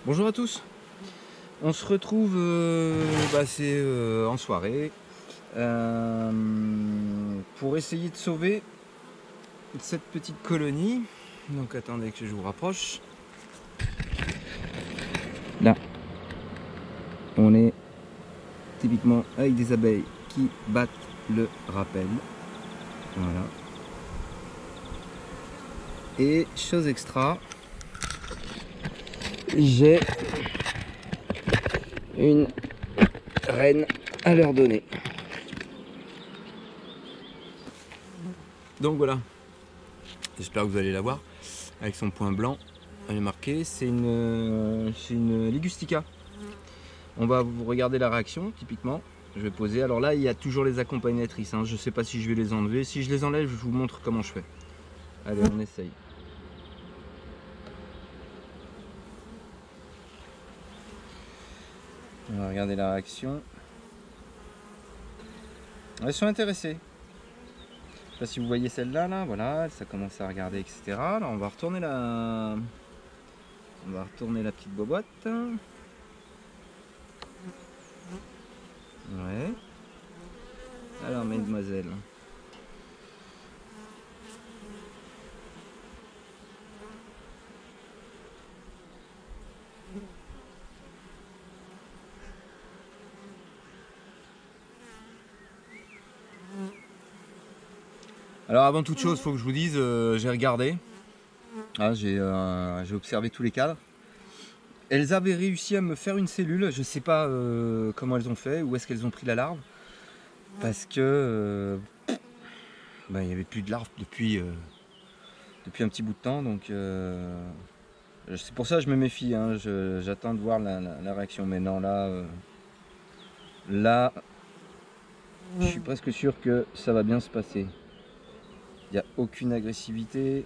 Bonjour à tous, on se retrouve en soirée pour essayer de sauver cette petite colonie. Donc attendez que je vous rapproche. Là, on est typiquement avec des abeilles qui battent le rappel. Voilà. Et chose extra, j'ai une reine à leur donner. Donc voilà, j'espère que vous allez la voir avec son point blanc. Elle est marquée, c'est une Ligustica. On va vous regarder la réaction typiquement. Je vais poser. Alors là, il y a toujours les accompagnatrices. Je ne sais pas si je vais les enlever. Si je les enlève, je vous montre comment je fais. Allez, on essaye. On va regarder la réaction. Elles sont intéressées. Je sais pas si vous voyez celle-là, là, voilà, ça commence à regarder, etc. Là, on va retourner la petite bobotte. Ouais. Alors, mesdemoiselles. Alors avant toute chose, il faut que je vous dise, j'ai regardé, j'ai observé tous les cadres. Elles avaient réussi à me faire une cellule, je ne sais pas comment elles ont fait, où est-ce qu'elles ont pris la larve, parce que il n'y avait plus de larves depuis un petit bout de temps, donc c'est pour ça que je me méfie, j'attends de voir la réaction, mais non là, je suis presque sûr que ça va bien se passer. Il n'y a aucune agressivité.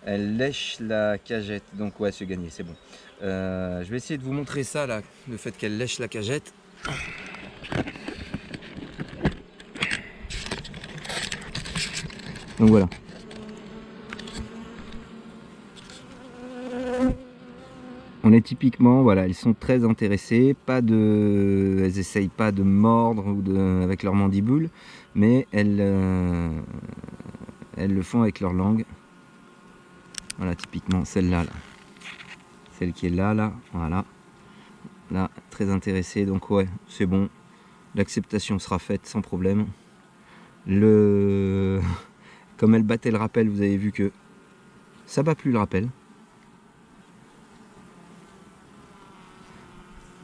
Elle lèche la cagette. Donc ouais, c'est gagné, c'est bon. Je vais essayer de vous montrer ça là, le fait qu'elle lèche la cagette. Donc voilà. On est typiquement, voilà, elles sont très intéressées, elles essayent pas de mordre avec leur mandibule, mais elles le font avec leur langue. Voilà, typiquement celle-là, celle qui est là, voilà, là, très intéressée, donc ouais, c'est bon, l'acceptation sera faite sans problème. Comme elle battait le rappel, vous avez vu que ça bat plus le rappel.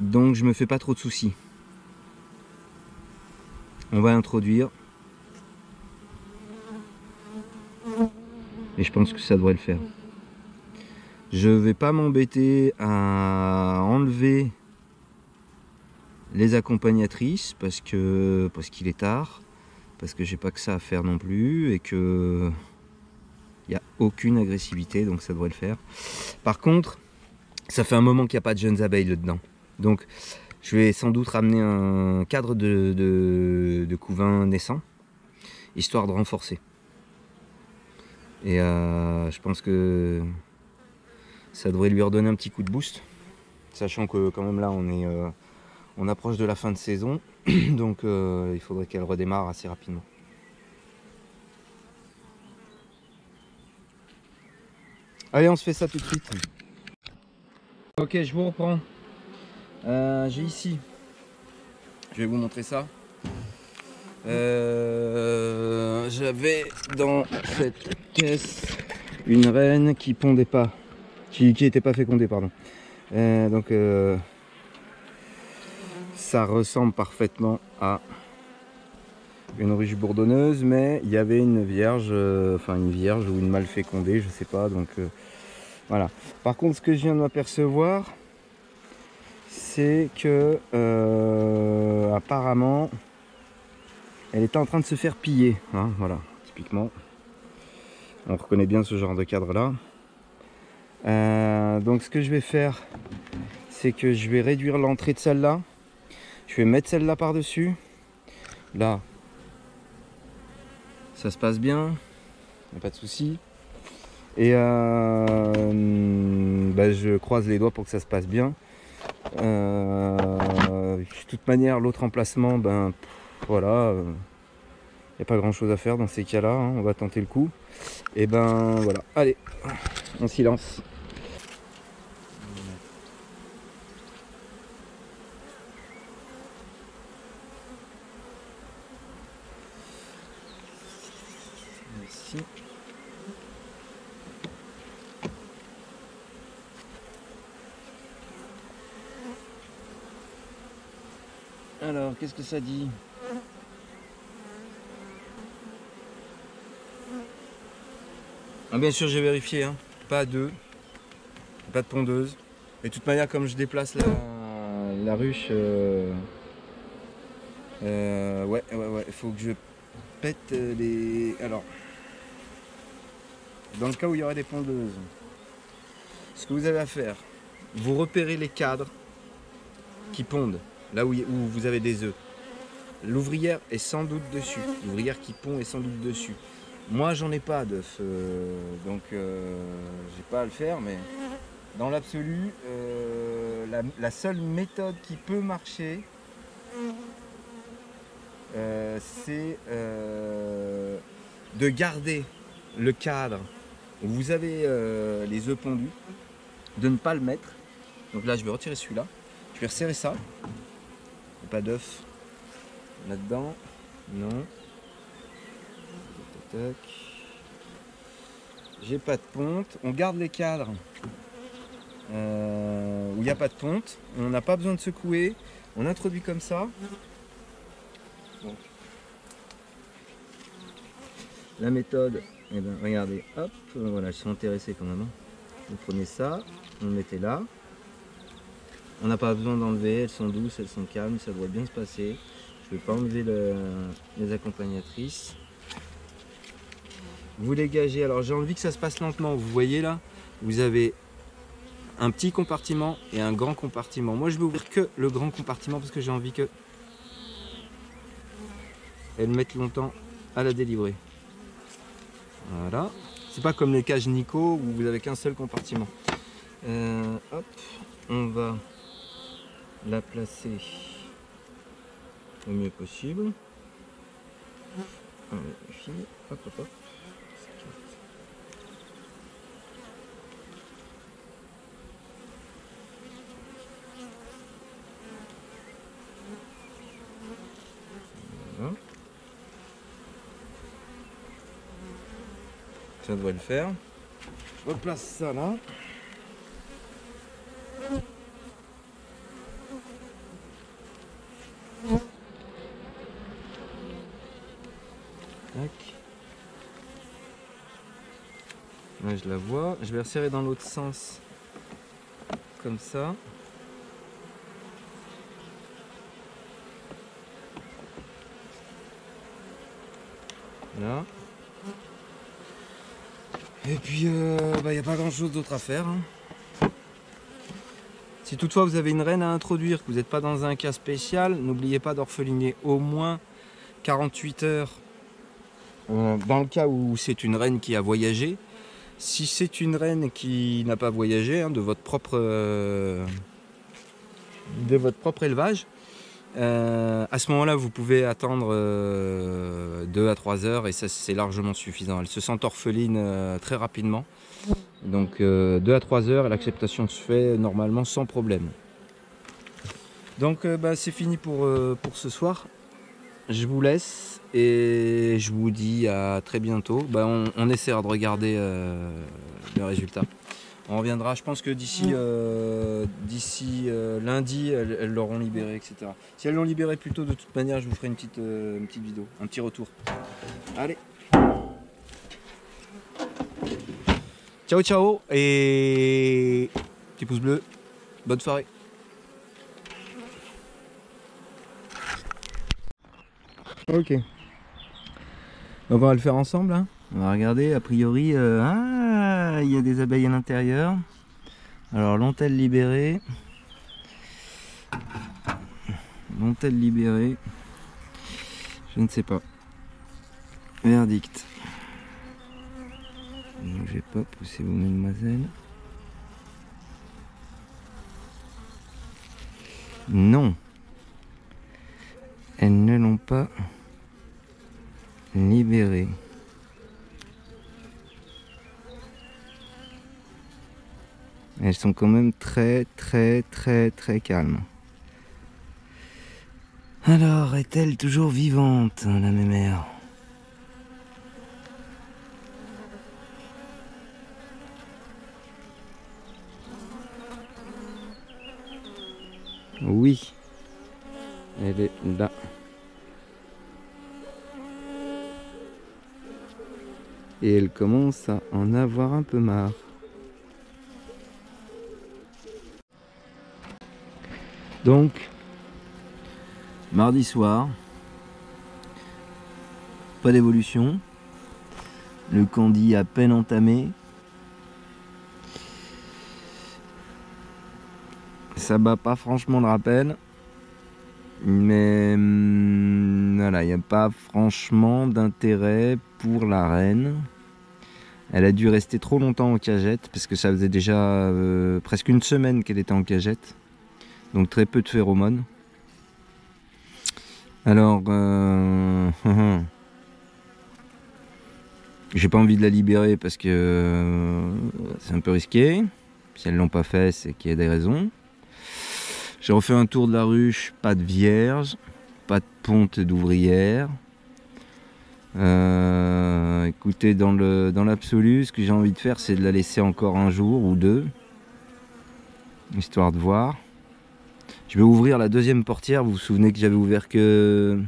Donc je me fais pas trop de soucis. On va introduire. Et je pense que ça devrait le faire. Je vais pas m'embêter à enlever les accompagnatrices parce qu'il est tard, parce que j'ai pas que ça à faire non plus et que il n'y a aucune agressivité, donc ça devrait le faire. Par contre, ça fait un moment qu'il n'y a pas de jeunes abeilles là-dedans. Donc je vais sans doute ramener un cadre de couvain naissant, histoire de renforcer. Et je pense que ça devrait lui redonner un petit coup de boost, sachant que quand même là on approche de la fin de saison, donc il faudrait qu'elle redémarre assez rapidement. Allez, on se fait ça tout de suite. Ok, je vous reprends. J'ai ici, je vais vous montrer ça. J'avais dans cette caisse une reine qui pondait pas, qui n'était pas fécondée, pardon. Donc ça ressemble parfaitement à une ruche bourdonneuse, mais il y avait une vierge, une vierge ou une mâle fécondée, je sais pas. Donc voilà. Par contre, ce que je viens de m'apercevoir, c'est que apparemment elle était en train de se faire piller, voilà, typiquement on reconnaît bien ce genre de cadre là. Donc ce que je vais faire, c'est que je vais réduire l'entrée de celle-là, je vais mettre celle-là par dessus, là ça se passe bien, y a pas de souci. Et je croise les doigts pour que ça se passe bien. De toute manière, l'autre emplacement, voilà, il n'y a pas grand chose à faire dans ces cas-là, hein, on va tenter le coup. Et voilà, allez, on s'y lance. Merci. Alors, qu'est-ce que ça dit? Ah, bien sûr, j'ai vérifié, hein. Pas à deux, pas de pondeuse. Et de toute manière, comme je déplace la ruche, ouais, il faut que je pète les... Alors, dans le cas où il y aurait des pondeuses, ce que vous avez à faire, vous repérez les cadres qui pondent, là où vous avez des œufs. L'ouvrière est sans doute dessus. L'ouvrière qui pond est sans doute dessus. Moi, j'en ai pas d'œufs, donc j'ai pas à le faire, mais dans l'absolu, la seule méthode qui peut marcher, c'est de garder le cadre où vous avez les œufs pondus, de ne pas le mettre. Donc là, je vais retirer celui-là, je vais resserrer ça. Il n'y a pas d'œufs là-dedans, non. J'ai pas de ponte, on garde les cadres où il n'y a pas de ponte, on n'a pas besoin de secouer, on introduit comme ça. Donc, la méthode, eh ben, regardez, hop, voilà, ils sont intéressés quand même. Hein. Vous prenez ça, vous le mettez là. On n'a pas besoin d'enlever, elles sont douces, elles sont calmes, ça doit bien se passer. Je ne vais pas enlever les accompagnatrices. Vous dégagez, alors j'ai envie que ça se passe lentement, vous voyez là, vous avez un petit compartiment et un grand compartiment. Moi je vais ouvrir que le grand compartiment parce que j'ai envie que elles mettent longtemps à la délivrer. Voilà, c'est pas comme les cages Nico où vous avez qu'un seul compartiment. Hop, on va la placer au mieux possible. Allez, hop, hop, hop. Voilà. Ça devrait le faire. Je replace ça là. Tac. Là je la vois. Je vais resserrer dans l'autre sens. Comme ça. Là. Et puis il n'y a pas grand chose d'autre à faire. Hein. Si toutefois vous avez une reine à introduire, que vous n'êtes pas dans un cas spécial, n'oubliez pas d'orpheliner au moins 48 heures dans le cas où c'est une reine qui a voyagé. Si c'est une reine qui n'a pas voyagé, hein, de votre propre élevage, à ce moment-là vous pouvez attendre 2 à 3 heures et ça c'est largement suffisant. Elle se sent orpheline très rapidement. Donc 2 à 3 heures, l'acceptation se fait normalement sans problème. Donc c'est fini pour ce soir. Je vous laisse et je vous dis à très bientôt. On essaiera de regarder le résultat. On reviendra, je pense que d'ici lundi, elles l'auront libéré, etc. Si elles l'ont libéré plus tôt, de toute manière, je vous ferai une petite vidéo, un petit retour. Allez. Ciao ciao et petit pouce bleu. Bonne soirée. Ok. Donc on va le faire ensemble. Hein. On va regarder. A priori, il y a des abeilles à l'intérieur. Alors l'ont-elles libéré? L'ont-elles libéré? Je ne sais pas. Verdict. Ne bougez pas, poussez-vous, mademoiselle. Non. Elles ne l'ont pas libérée. Elles sont quand même très calmes. Alors, est-elle toujours vivante, la mémère? Oui, elle est là. Et elle commence à en avoir un peu marre. Donc, mardi soir, pas d'évolution. Le candi à peine entamé. Ça bat pas franchement le rappel. Mais voilà, il n'y a pas franchement d'intérêt pour la reine. Elle a dû rester trop longtemps en cagette parce que ça faisait déjà presque une semaine qu'elle était en cagette. Donc très peu de phéromones. Alors, j'ai pas envie de la libérer parce que c'est un peu risqué. Si elles l'ont pas fait, c'est qu'il y a des raisons. J'ai refait un tour de la ruche, pas de vierge, pas de ponte d'ouvrière. Écoutez, dans l'absolu, ce que j'ai envie de faire, c'est de la laisser encore un jour ou deux, histoire de voir. Je vais ouvrir la deuxième portière. Vous vous souvenez que j'avais ouvert qu'une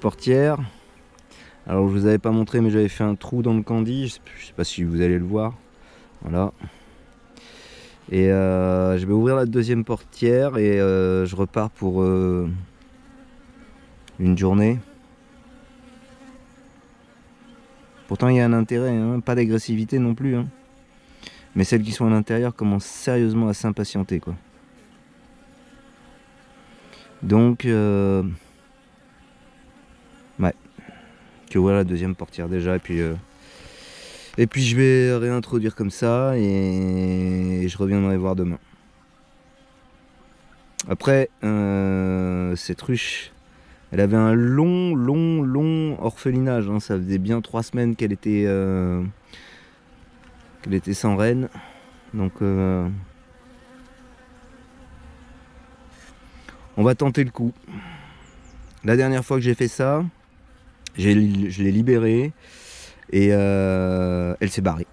portière. Alors je vous avais pas montré, mais j'avais fait un trou dans le candi. Je sais pas si vous allez le voir. Voilà. Et je vais ouvrir la deuxième portière et je repars pour une journée. Pourtant il y a un intérêt, hein, pas d'agressivité non plus. Hein. Mais celles qui sont à l'intérieur commencent sérieusement à s'impatienter, quoi. Donc, ouais. Que voilà la deuxième portière déjà. Et puis je vais réintroduire comme ça et je reviendrai voir demain. Après, cette ruche, elle avait un long orphelinage. Hein. Ça faisait bien 3 semaines qu'elle était sans reine. Donc, on va tenter le coup. La dernière fois que j'ai fait ça, je l'ai libérée et elle s'est barrée.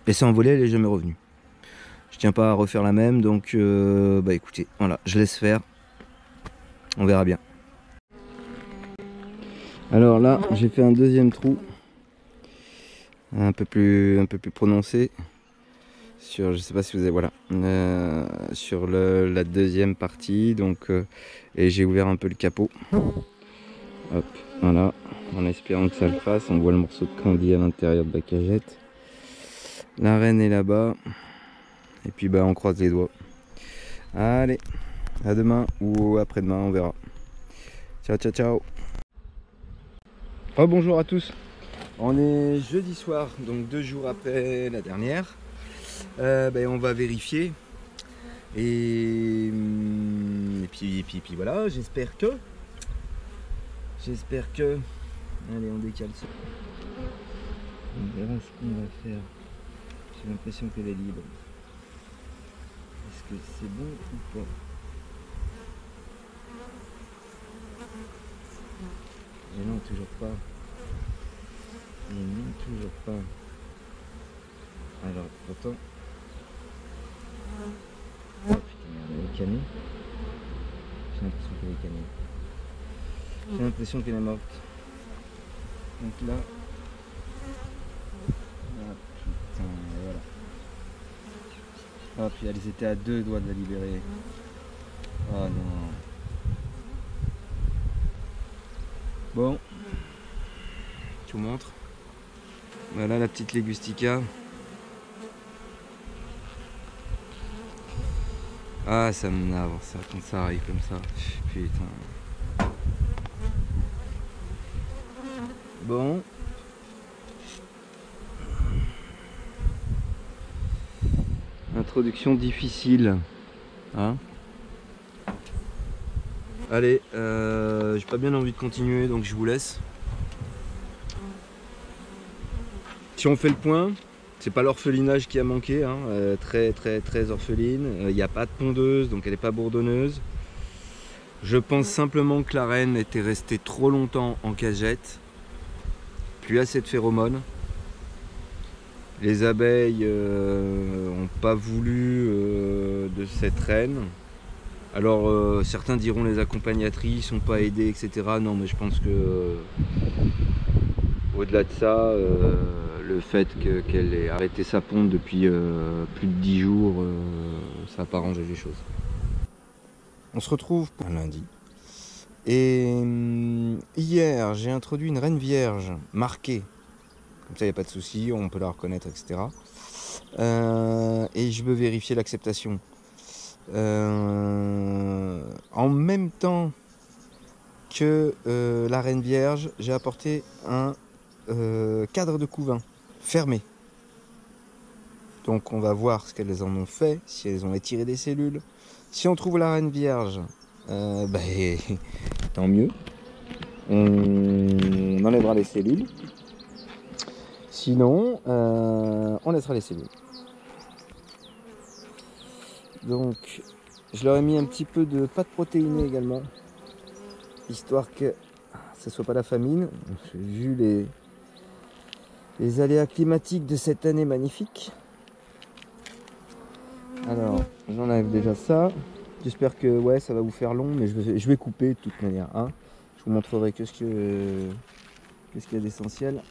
Elle s'est envolée, elle n'est jamais revenue. Je tiens pas à refaire la même, donc bah écoutez, voilà, je laisse faire. On verra bien. Alors là, j'ai fait un deuxième trou, un peu plus prononcé. Sur, je sais pas si vous avez, voilà, sur la deuxième partie, donc et j'ai ouvert un peu le capot. Hop, voilà, en espérant que ça le fasse. On voit le morceau de candi à l'intérieur de la cagette. La reine est là-bas. Et puis bah on croise les doigts. Allez, à demain ou après-demain, on verra. Ciao, ciao, ciao. Oh, bonjour à tous. On est jeudi soir, donc 2 jours après la dernière. On va vérifier. Et puis voilà, j'espère que. Allez, on décale ça. On verra ce qu'on va faire. J'ai l'impression qu'elle est libre. Est-ce que c'est bon ou pas? Et non, toujours pas. Et non, toujours pas. Alors, pourtant... Oh putain, elle est canée. J'ai l'impression qu'elle est canée. J'ai l'impression qu'elle est morte. Donc là... Ah putain, voilà. Oh puis elles étaient à 2 doigts de la libérer. Oh non. Bon. Je vous montre. Voilà la petite Légustica. Ah, ça m'énerve ça quand ça arrive comme ça. Putain. Bon. Introduction difficile. Hein? Allez, j'ai pas bien envie de continuer, donc je vous laisse. Si on fait le point, c'est pas l'orphelinage qui a manqué, hein, très orpheline. Il n'y a pas de pondeuse, donc elle n'est pas bourdonneuse. Je pense simplement que la reine était restée trop longtemps en cagette. Plus assez de phéromones. Les abeilles n'ont pas voulu de cette reine. Alors certains diront les accompagnatrices sont pas aidées, etc. Non, mais je pense que au-delà de ça, le fait qu'elle ait arrêté sa ponte depuis plus de 10 jours, ça n'a pas rangé les choses. On se retrouve pour un lundi. Et hier, j'ai introduit une reine vierge marquée. Comme ça, il n'y a pas de souci, on peut la reconnaître, etc. Et je veux vérifier l'acceptation. En même temps que la reine vierge, j'ai apporté un cadre de couvain fermé. Donc on va voir ce qu'elles en ont fait, si elles ont étiré des cellules. Si on trouve la reine vierge, tant mieux. On enlèvera les cellules. Sinon, on laissera les cellules. Donc, je leur ai mis un petit peu de pâte protéinée également, histoire que ce soit pas la famine. Vu les aléas climatiques de cette année magnifique. Alors, j'enlève déjà ça. J'espère que ouais, ça va vous faire long, mais je vais couper de toute manière. Hein. Je vous montrerai qu'est-ce qu'il y a d'essentiel.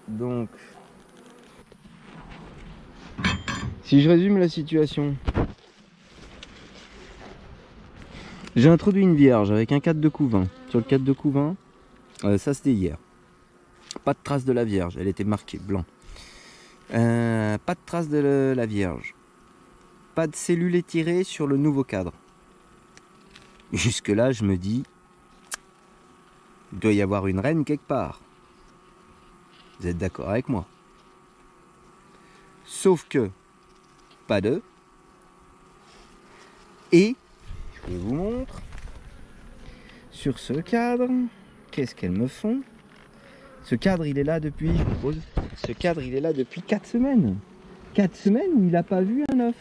Donc, si je résume la situation, j'ai introduit une vierge avec un cadre de couvain. Sur le cadre de couvain, ça c'était hier. Pas de trace de la vierge, elle était marquée blanc. Pas de trace de la vierge. Pas de cellules étirées sur le nouveau cadre. Jusque là, je me dis, il doit y avoir une reine quelque part. Vous êtes d'accord avec moi? Sauf que, pas d'œufs. Et, je vous montre, sur ce cadre, qu'est-ce qu'elles me font? Ce cadre, il est là depuis, je vous pose, ce cadre, il est là depuis 4 semaines. 4 semaines où il n'a pas vu un œuf.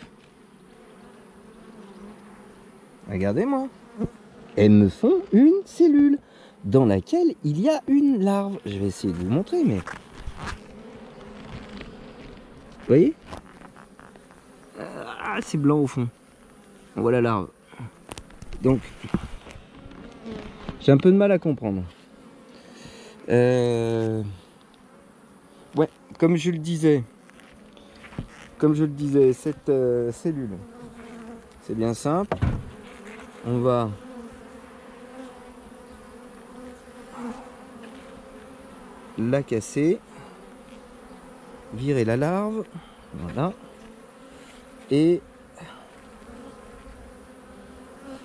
Regardez-moi. Elles me font une cellule dans laquelle il y a une larve. Je vais essayer de vous montrer, mais... Vous voyez? C'est blanc au fond. On voit la larve. Donc, j'ai un peu de mal à comprendre. Ouais, comme je le disais, cette cellule, c'est bien simple. On va la casser, virer la larve, voilà, et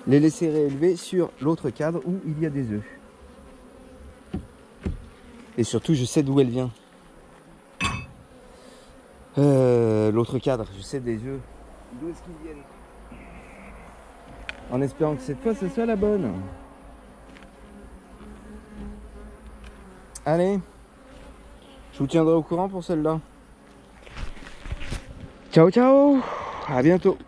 les laisser réélever sur l'autre cadre où il y a des œufs. Et surtout, je sais d'où elle vient. L'autre cadre, je sais des œufs. D'où est-ce qu'ils viennent? En espérant que cette fois, ce soit la bonne. Allez, je vous tiendrai au courant pour celle-là. Ciao, ciao, à bientôt.